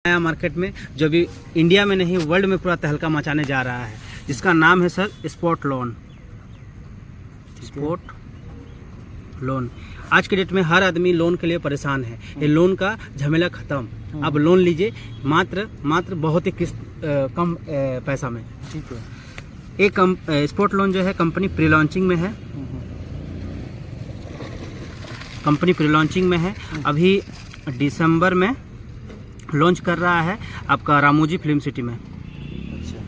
नया मार्केट में जो भी इंडिया में नहीं वर्ल्ड में पूरा तहलका मचाने जा रहा है, जिसका नाम है sir spot loan. Spot loan आज के डेट में हर आदमी लोन के लिए परेशान है। ये लोन का झमेला खत्म। अब लोन लीजिए मात्र बहुत ही कम पैसा में। ठीक है। एक स्पॉट लोन जो है कंपनी प्री लॉन्चिंग में है। कंपनी प्री लॉन्चिंग में है, अभी दिसंबर में लॉन्च कर रहा है आपका रामोजी फिल्म सिटी में। अच्छा।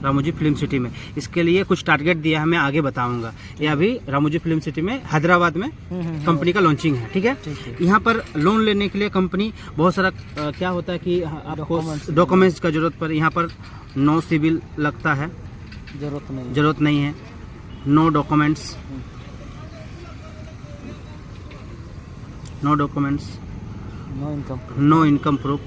रामोजी फिल्म सिटी में इसके लिए कुछ टारगेट दिया है, मैं आगे बताऊंगा। ये अभी रामोजी फिल्म सिटी में हैदराबाद में कंपनी का लॉन्चिंग है। ठीक है। यहाँ पर लोन लेने के लिए कंपनी बहुत सारा क्या होता है कि आपको डॉक्यूमेंट्स का जरूरत पर, यहाँ पर नो सिविल लगता है, जरूरत नहीं है। No documents, no income proof.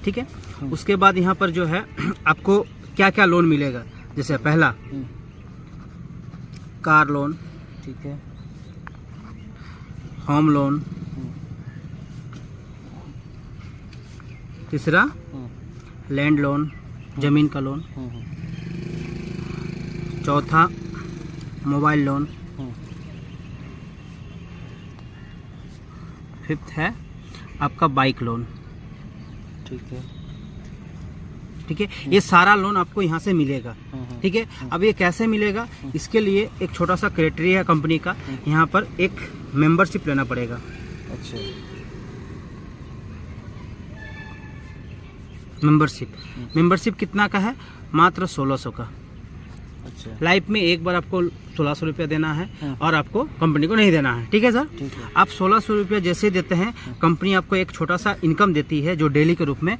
ठीक है। उसके बाद यहाँ पर जो है आपको क्या क्या लोन मिलेगा, जैसे पहला कार लोन, ठीक है, होम लोन, तीसरा लैंड लोन, जमीन का लोन, चौथा मोबाइल लोन, फिफ्थ है आपका बाइक लोन। ठीक है। ये सारा लोन आपको यहाँ से मिलेगा। ठीक है। अब ये कैसे मिलेगा, इसके लिए एक छोटा सा क्राइटेरिया है कंपनी का। यहाँ पर एक मेंबरशिप लेना पड़ेगा। अच्छा। मेंबरशिप कितना का है? मात्र 1600 का। अच्छा। लाइफ में एक बार आपको 1600 रुपया देना है और आपको कंपनी को नहीं देना है। ठीक है सर। ठीक है। आप 1600 रुपया जैसे देते हैं, कंपनी आपको एक छोटा सा इनकम देती है जो डेली के रूप में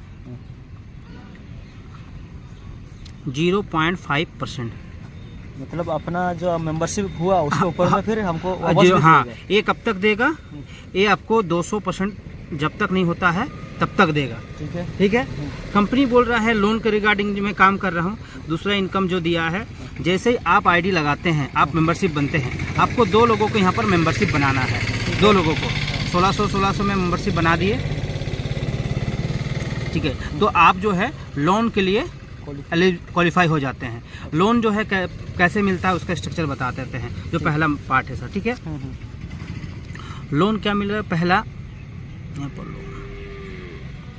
0.5%। मतलब अपना जो मेंबरशिप हुआ उसके ऊपर में फिर हमको वापस हाँ, ये कब तक देगा? ये आपको 200% जब तक नहीं होता है तब तक देगा। ठीक है। ठीक है। कंपनी बोल रहा है लोन के रिगार्डिंग जो मैं काम कर रहा हूँ। दूसरा इनकम जो दिया है, जैसे ही आप आईडी लगाते हैं, आप मेंबरशिप बनते हैं, आपको 2 लोगों को यहाँ पर मेंबरशिप बनाना है। 2 लोगों को 1600 में मेंबरशिप बना दिए। ठीक है। तो आप जो है लोन के लिए क्वालिफाई हो जाते हैं। लोन जो है कैसे मिलता है उसका स्ट्रक्चर बता देते हैं, जो पहला पार्ट है सर। ठीक है। लोन क्या मिल रहा है? पहला यहाँ पर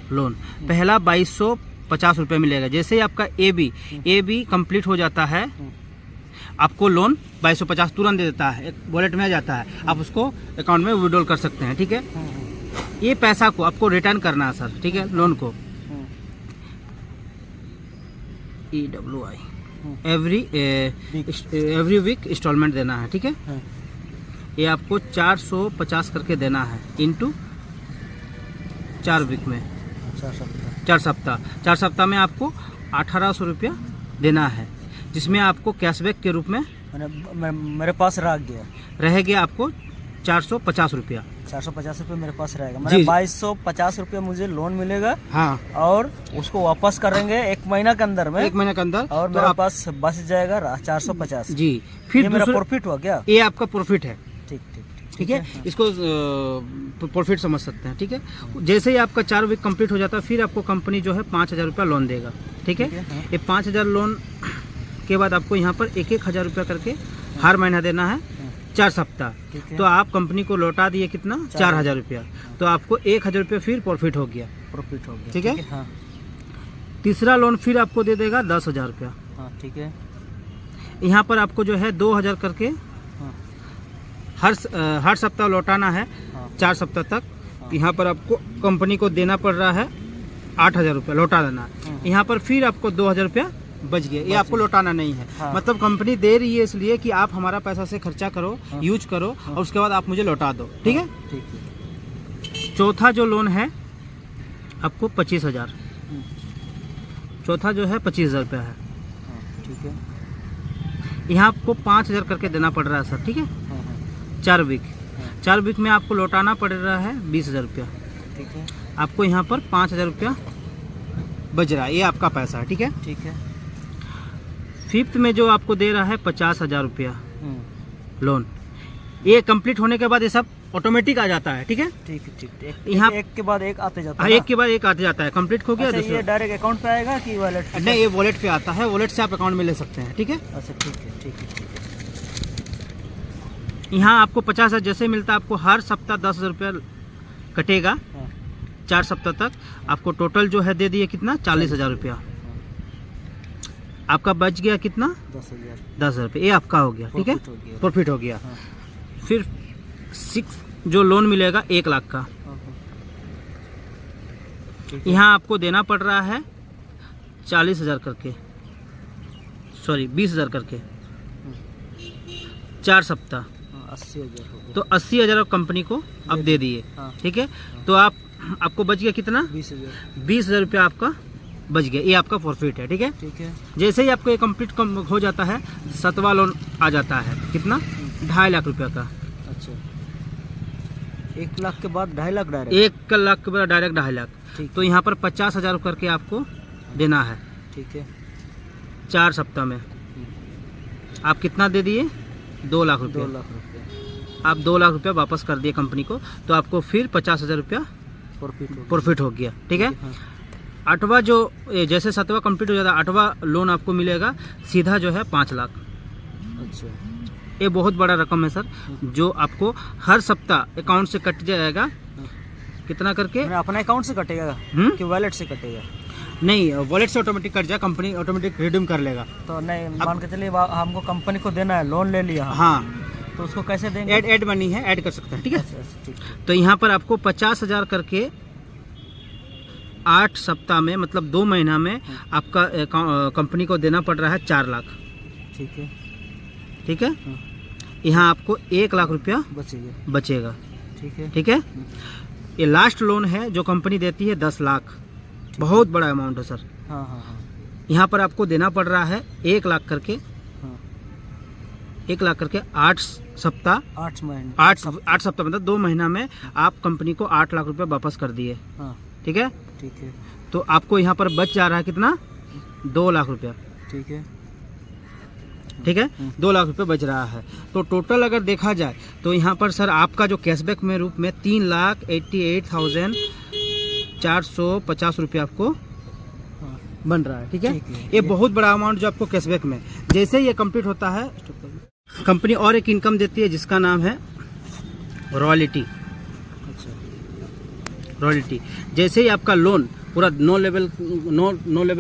लोन पहला 2250 रुपये मिलेगा। जैसे ही आपका ए बी कंप्लीट हो जाता है, आपको लोन 2250 तुरंत दे देता है, एक वॉलेट में आ जाता है, आप उसको अकाउंट में विड्रॉल कर सकते हैं। ठीक है। ये पैसा को आपको रिटर्न करना है सर। ठीक है। लोन को EWI एवरी वीक इंस्टॉलमेंट देना है। ठीक है। ये आपको 450 करके देना है इनटू 4 वीक में, 4 सप्ताह में आपको 1800 रुपया देना है, जिसमें आपको कैशबैक के रूप में मेरे पास रह गया आपको 450 रुपया। 450 रुपये मेरे पास रहेगा। मैंने 2250 रुपये मुझे लोन मिलेगा। हाँ। और उसको वापस करेंगे 1 महीना के अंदर में। 1 महीने के अंदर और मेरे पास बच जाएगा 450। जी। फिर ये मेरा प्रॉफिट हुआ क्या? ये आपका प्रॉफिट है। ठीक है। इसको प्रॉफिट समझ सकते हैं। ठीक है। जैसे ही आपका 4 वीक कंप्लीट हो जाता है, फिर आपको कंपनी जो है 5000 रुपया लोन देगा। ठीक है। ये 5000 लोन के बाद आपको यहाँ पर 1000 रुपया करके हर महीना देना है 4 सप्ताह। तो आप कंपनी को लौटा दिए कितना? 4000 रुपया। तो आपको 1000 रुपया फिर प्रॉफिट हो गया। ठीक है। तीसरा लोन फिर आपको दे देगा 10,000 रुपया। ठीक है। यहाँ पर आपको जो है 2000 करके हर सप्ताह लौटाना है 4 सप्ताह तक। यहाँ पर आपको कंपनी को देना पड़ रहा है 8000 रुपया लौटा देना। यहाँ पर फिर आपको 2000 रुपया बच गया। ये आपको लौटाना नहीं है। मतलब कंपनी दे रही है इसलिए कि आप हमारा पैसा से खर्चा करो, यूज करो, और उसके बाद आप मुझे लौटा दो। ठीक है। चौथा जो लोन है आपको 25,000। चौथा जो है 25,000 रुपया है। ठीक है। यहाँ आपको 5000 करके देना पड़ रहा है सर। ठीक है। 4 वीक में आपको लौटाना पड़ रहा है 20,000 रुपया। ठीक है। आपको यहाँ पर 5000 रुपया बच रहा है, ये आपका पैसा है। ठीक है। ठीक है। फिफ्थ में जो आपको दे रहा है 50,000 रुपया लोन, ये कंप्लीट होने के बाद ये सब ऑटोमेटिक आ जाता है। ठीक है, ठीक है, ठीक है। यहाँ एक के बाद एक आते जाता हाँ, है एक के बाद एक आते जाता है। कंप्लीट हो गया। अच्छा, ये दूसरा डायरेक्ट अकाउंट पे आएगा कि वॉलेट पे? नहीं, ये वॉलेट पे आता है, वॉलेट से आप अकाउंट में ले सकते हैं। ठीक है, अच्छा, ठीक है, ठीक है, ठीक है। यहाँ आपको 50,000 जैसे मिलता है, आपको हर सप्ताह 10,000 रुपया कटेगा। हाँ, 4 सप्ताह तक आपको टोटल जो है दे दिए कितना, 40,000 रुपया। आपका बच गया कितना, 10,000 10,000 रुपये। ये आपका हो गया। ठीक है, प्रॉफिट हो गया। प्रॉफिट हो गया। हाँ, फिर 6 जो लोन मिलेगा 1 लाख का, हाँ, हाँ। ठीक है। यहाँ आपको देना पड़ रहा है 40,000 करके, सॉरी 20,000 करके 4 सप्ताह, हाँ, 80,000 हो गया। तो 80,000 कंपनी को अब दे दिए। हाँ, ठीक है, तो आपको बच गया कितना, 20,000। 20,000 रुपया आपका बच गया। ये आपका प्रॉफिट है। ठीक है, ठीक है। जैसे ही आपको ये कंप्लीट हो जाता है, 7वां लोन आ जाता है कितना, 2.5 लाख रुपया का। अच्छा, 1 लाख के बाद 2.5 लाख डायरेक्ट? 1 लाख के बाद डायरेक्ट 2.5 लाख। ठीक तो यहाँ पर 50,000 करके आपको देना है ठीक है। 4 सप्ताह में। आप कितना दे दिए, 2 लाख 2 रुपये। लाख रुपये आप 2 लाख रुपया वापस कर दिए कंपनी को, तो आपको फिर 50,000 रुपया प्रॉफिट हो गया। ठीक है, हाँ, 8वां जो जैसे 7वां कंप्लीट हो जाता है, 8वां लोन आपको मिलेगा सीधा जो है 5 लाख। अच्छा, ये बहुत बड़ा रकम है सर, जो आपको हर सप्ताह अकाउंट से कट जाएगा। कितना करके, मैंने अपना अकाउंट से कटेगा कि वॉलेट से कटेगा? नहीं, वॉलेट से ऑटोमेटिक कट जाए, कंपनी ऑटोमेटिक रिडीम कर लेगा। तो नहीं, मान के चलिए हमको कंपनी को देना है, लोन ले लिया। हाँ, तो उसको कैसे देंगे? ऐड मनी है, ऐड कर सकते हैं। ठीक है, अच्छा, अच्छा, ठीक है। तो यहाँ पर आपको 50,000 करके 8 सप्ताह में, मतलब 2 महीना में आपका कंपनी को देना पड़ रहा है 4 लाख। ठीक है, ठीक है, हाँ, यहाँ आपको 1 लाख रुपया बचेगा। बचेगा। ठीक है, ठीक है, ये लास्ट लोन है जो कंपनी देती है 10 लाख। बहुत बड़ा अमाउंट है सर। हाँ, हाँ, हाँ, यहाँ पर आपको देना पड़ रहा है 1 लाख करके, हाँ। 1 लाख करके 8 सप्ताह, 8 महीने, 8 सप्ताह मतलब 2 महीना में आप कंपनी को 8 लाख रुपया वापस कर दिए। हाँ, ठीक है, ठीक है, तो आपको यहाँ पर बच जा रहा है कितना, 2 लाख रुपया। ठीक है। ठीक है, 2 लाख रुपए बच रहा है। तो टोटल अगर देखा जाए तो यहाँ पर सर आपका जो कैशबैक में रूप में 3,88,450 रुपये आपको हाँ, बन रहा है। ठीक है, ठीक है। ये बहुत बड़ा अमाउंट जो आपको कैशबैक में, जैसे ही ये कंप्लीट होता है, कंपनी और एक इनकम देती है जिसका नाम है रॉयल्टी। अच्छा, रॉयल्टी जैसे ही आपका लोन पूरा 9 लेवल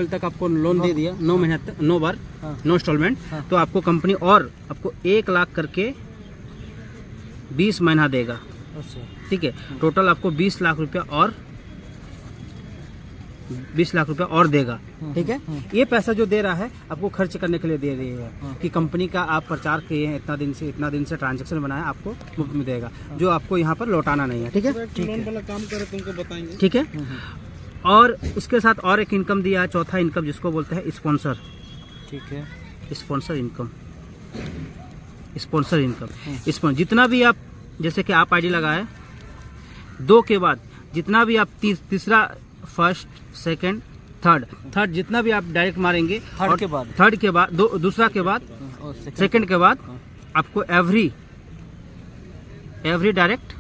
तक आपको लोन दे दिया, 9 महीने तक, 9 बार, हाँ, 9 इंस्टॉलमेंट, हाँ। तो आपको कंपनी और आपको 1 लाख करके 20 महीना देगा। अच्छा, ठीक है, टोटल आपको 20 लाख रुपया और 20 लाख रुपया और देगा। ठीक है, ये पैसा जो दे रहा है आपको खर्च करने के लिए दे रही है कि कंपनी का आप प्रचार किए हैं, इतना दिन से ट्रांजैक्शन बनाया, आपको मुफ्त में देगा, जो आपको यहाँ पर लौटाना नहीं है। ठीक है, लोन वाला काम करे तुमको बताएंगे। ठीक है, और उसके साथ और एक इनकम दिया है, चौथा इनकम जिसको बोलते हैं स्पॉन्सर। ठीक है, स्पॉन्सर इनकम, स्पॉन्सर इनकम, जितना भी आप, जैसे कि आप आईडी लगाए 2 के बाद जितना भी आप तीसरा, फर्स्ट, सेकंड, थर्ड जितना भी आप डायरेक्ट मारेंगे, थर्ड के बाद दूसरा के बाद, और सेकंड के बाद हाँ। आपको एवरी डायरेक्ट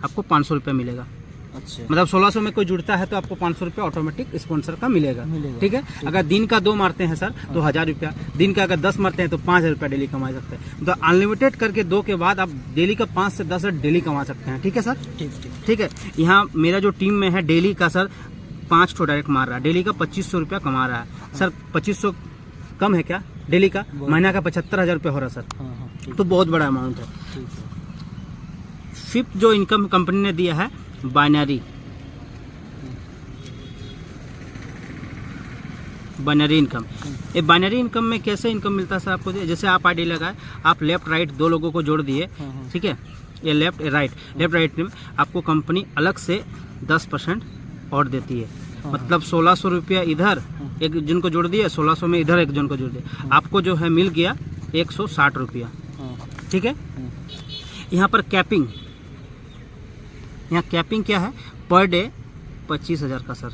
आपको 500 रुपये मिलेगा। अच्छा, मतलब 1600 में कोई जुड़ता है तो आपको 500 रुपया ऑटोमेटिक स्पॉन्सर का मिलेगा। ठीक है, अगर दिन का 2 मारते हैं सर तो 1000 रुपया, दिन का अगर 10 मारते हैं तो 5000 रुपया डेली कमा सकते हैं। तो अनलिमिटेड करके 2 के बाद आप डेली का 5 से 10 डेली कमा सकते हैं। ठीक है सर, ठीक है। यहाँ मेरा जो टीम में है डेली का सर 5 ठो डायरेक्ट मार रहा है, डेली का 2500 रुपया कमा रहा है सर। 2500 कम है क्या डेली का? महीना का 75,000 रुपया हो रहा है सर, तो बहुत बड़ा अमाउंट है। 5th जो इनकम कंपनी ने दिया है बाइनरी इनकम। ये बाइनरी इनकम में कैसे इनकम मिलता है सर आपको? जैसे आप आईडी लगाए, आप लेफ्ट राइट 2 लोगों को जोड़ दिए, ठीक है, ये लेफ्ट राइट में आपको कंपनी अलग से 10% और देती है। मतलब 1600 रुपया इधर एक जन को जोड़ दिया, 1600 में इधर एक जन को जोड़ दिया, आपको जो है मिल गया 160 रुपया। ठीक है, यहाँ पर कैपिंग, यहाँ कैपिंग क्या है? पर डे 25,000 का सर।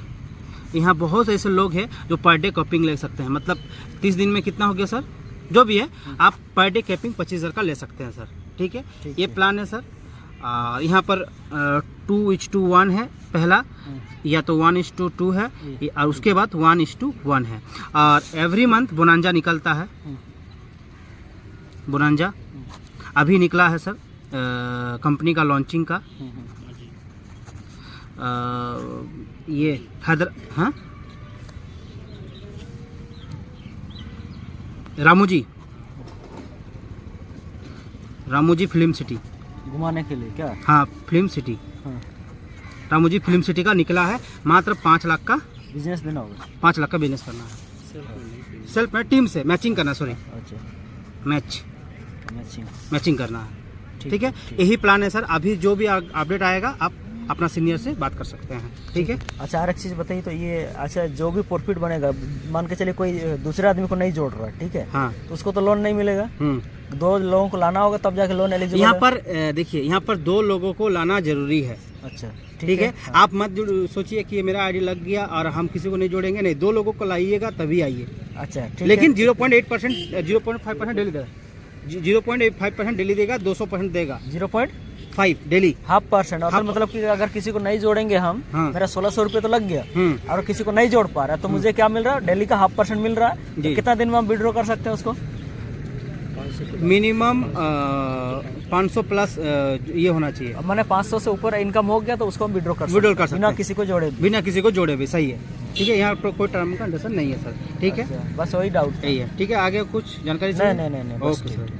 यहाँ बहुत ऐसे लोग हैं जो पर डे कैपिंग ले सकते हैं। मतलब 30 दिन में कितना हो गया सर? जो भी है आप पर डे कैपिंग 25,000 का ले सकते हैं सर। ठीक है। ठीक ये है। प्लान है सर। यहाँ पर 2:1 है पहला, या तो 1:2 है, और उसके बाद 1:1 है। और एवरी मंथ बोनांजा निकलता है। बोनांजा अभी निकला है सर, कंपनी का लॉन्चिंग का। ये हैदर, हाँ, रामोजी फिल्म सिटी, घुमाने के लिए क्या? हाँ फिल्म सिटी, हाँ। रामोजी फिल्म सिटी का निकला है। मात्र 5 लाख का बिजनेस देना होगा। 5 लाख का बिजनेस करना है। सेल्फ में टीम से मैचिंग करना, सॉरी अच्छा, मैचिंग करना है। ठीक है, यही प्लान है सर। अभी जो भी अपडेट आएगा आप अपना सीनियर से बात कर सकते हैं। ठीक है। अच्छा, और एक चीज़ बताइए तो ये, अच्छा जो भी प्रॉफिट बनेगा, मान के चलिए कोई दूसरे आदमी को नहीं जोड़ रहा, ठीक है, हाँ, तो उसको तो लोन नहीं मिलेगा। 2 लोगों को लाना होगा तब जाके लोन एलिजिबल। यहाँ पर देखिए, यहाँ पर 2 लोगों को लाना जरूरी है। अच्छा, ठीक है। आप मत सोचिए कि मेरा आईडी लग गया और हम किसी को नहीं जोड़ेंगे, नहीं, 2 लोगों को लाइएगा तभी आइए। अच्छा, लेकिन 0.8%, 0.5% डेली देगा, 0.5% डेली देगा, 200% देगा, 0.5 डेली, 0.5%। और मतलब कि अगर किसी को नहीं जोड़ेंगे हम, हाँ, मेरा 1600 रुपये तो लग गया, और किसी को नहीं जोड़ पा रहा है तो मुझे क्या मिल रहा है? डेली का 0.5% मिल रहा है। तो कितना दिन में हम विड्रॉ कर सकते हैं उसको? मिनिमम 500 प्लस ये होना चाहिए। मैंने 500 से ऊपर इनकम हो गया तो उसको हम विड्रॉ कर सकते हैं बिना किसी को जोड़े। बिना किसी को जोड़े भी, सही है। ठीक है, यहाँ पर कोई टर्म कंडीशन नहीं है सर। ठीक है, बस वही डाउट यही है। ठीक है, आगे कुछ जानकारी नहीं। Okay sir.